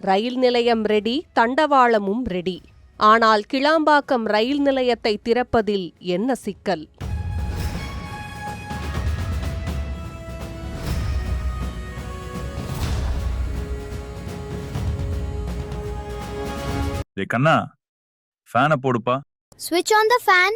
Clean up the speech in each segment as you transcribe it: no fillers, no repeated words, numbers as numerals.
ரயில் நிலையம் ready, தண்டவாளமும் ready. ஆனால் கிளாம்பாக்கம் ரயில் நிலையத்தை திறப்பதில் என்ன சிக்கல்? கண்ணா, ஃபேனை போடுப்பா. Switch on the fan.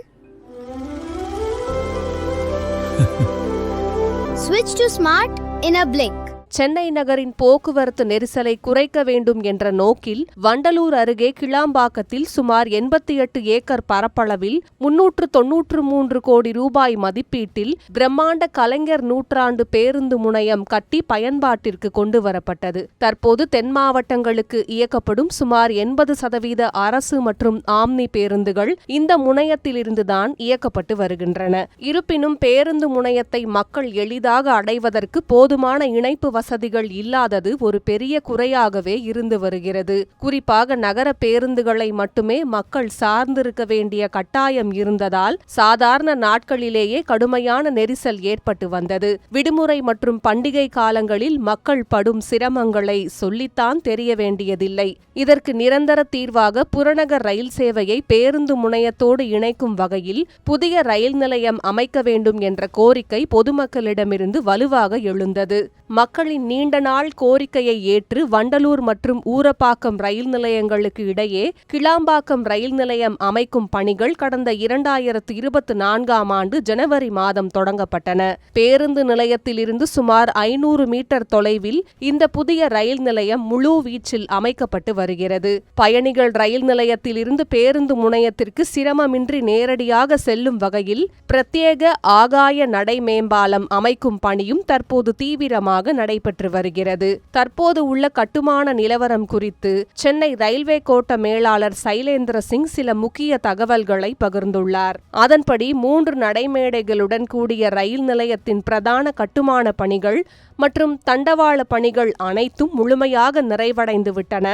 Switch to smart in a blink. Chennai நகரின் போக்குவரத்து நெரிசலை குறைக்க வேண்டும் என்ற நோக்கில் வண்டலூர் அருகே கிளாம்பாக்கத்தில் சுமார் 88 ஏக்கர் பரப்பளவில் 393 கோடி ரூபாய் மதிப்பீட்டில் பிரம்மாண்ட கலைஞர் நூற்றாண்டு பேருந்து முனையம் கட்டி பயன்பாட்டிற்கு கொண்டுவரப்பட்டது. தற்போது தென் மாவட்டங்களுக்கு இயக்கப்படும் சுமார் 80% அரசு மற்றும் ஆம்னி பேருந்துகள் இந்த முனையத்திலிருந்துதான் இயக்கப்பட்டு வருகின்றன. இருப்பினும் பேருந்து முனையத்தை மக்கள் எளிதாக அடைவதற்கு போதுமான இணைப்பு வசதிகள் இல்லாதது ஒரு பெரிய குறையாகவே இருந்து வருகிறது. குறிப்பாக நகர பேருந்துகளை மட்டுமே மக்கள் சார்ந்திருக்க வேண்டிய கட்டாயம் இருந்ததால் சாதாரண நாட்களிலேயே கடுமையான நெரிசல் ஏற்பட்டு வந்தது. விடுமுறை மற்றும் பண்டிகை காலங்களில் மக்கள் படும் சிரமங்களை சொல்லித்தான் தெரிய வேண்டியதில்லை. இதற்கு நிரந்தர தீர்வாக புறநகர் ரயில் சேவையை பேருந்து முனையத்தோடு இணைக்கும் வகையில் புதிய ரயில் நிலையம் அமைக்க வேண்டும் என்ற கோரிக்கை பொதுமக்களிடமிருந்து வலுவாக எழுந்தது. மக்களின் நீண்ட நாள் கோரிக்கையை ஏற்று வண்டலூர் மற்றும் ஊரப்பாக்கம் ரயில் நிலையங்களுக்கு இடையே கிளாம்பாக்கம் ரயில் நிலையம் அமைக்கும் பணிகள் கடந்த 2024ஆம் ஆண்டு ஜனவரி மாதம் தொடங்கப்பட்டன. பேருந்து நிலையத்திலிருந்து சுமார் 500 மீட்டர் தொலைவில் இந்த புதிய ரயில் நிலையம் முழு வீச்சில் அமைக்கப்பட்டு வருகிறது. பயணிகள் ரயில் நிலையத்திலிருந்து பேருந்து முனையத்திற்கு சிரமமின்றி நேரடியாக செல்லும் வகையில் பிரத்யேக ஆகாய நடை மேம்பாலம் அமைக்கும் பணியும் தற்போது தீவிரமாக நடைபெற்று வருகிறது. தற்போது உள்ள கட்டுமான நிலவரம் குறித்து சென்னை ரயில்வே கோட்ட மேலாளர் சைலேந்திர சிங் சில முக்கிய தகவல்களை பகிர்ந்துள்ளார். அதன்படி 3 நடைமேடைகளுடன் கூடிய ரயில் நிலையத்தின் பிரதான கட்டுமான பணிகள் மற்றும் தண்டவாள பணிகள் அனைத்தும் முழுமையாக நிறைவடைந்துவிட்டன.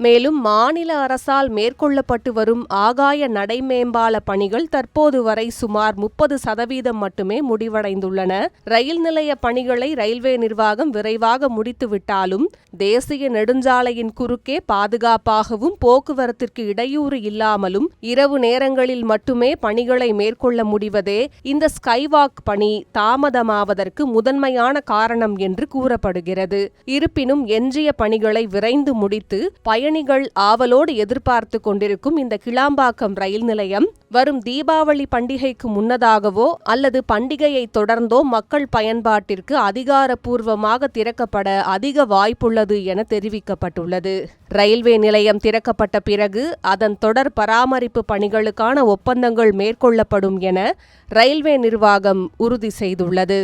மேலும் மாநில அரசால் மேற்கொள்ளப்பட்டு வரும் ஆகாய நடைமேம்பால பணிகள் தற்போது வரை சுமார் 30% மட்டுமே முடிவடைந்துள்ளன. ரயில் நிலைய பணிகளை ரயில்வே நிர்வாகம் விரைவாக முடித்துவிட்டாலும் தேசிய நெடுஞ்சாலையின் குறுக்கே பாதுகாப்பாகவும் போக்குவரத்திற்கு இடையூறு இல்லாமலும் இரவு நேரங்களில் மட்டுமே பணிகளை மேற்கொள்ள முடிவதே இந்த ஸ்கைவாக் பணி தாமதமாவதற்கு முதன்மையான காரணம் என்று கூறப்படுகிறது. இருப்பினும் எஞ்சிய பணிகளை விரைந்து முடித்து பயணிகள் ஆவலோடு எதிர்பார்த்து கொண்டிருக்கும் இந்த கிளாம்பாக்கம் ரயில் நிலையம் வரும் தீபாவளி பண்டிகைக்கு முன்னதாகவோ அல்லது பண்டிகையை தொடர்ந்தோ மக்கள் பயன்பாட்டிற்கு அதிகாரப்பூர்வமாக திறக்கப்பட அதிக வாய்ப்புள்ளது என தெரிவிக்கப்பட்டுள்ளது. ரயில்வே நிலையம் திறக்கப்பட்ட பிறகு அதன் தொடர் பராமரிப்பு பணிகளுக்கான ஒப்பந்தங்கள் மேற்கொள்ளப்படும் என ரயில்வே நிர்வாகம் உறுதி செய்துள்ளது.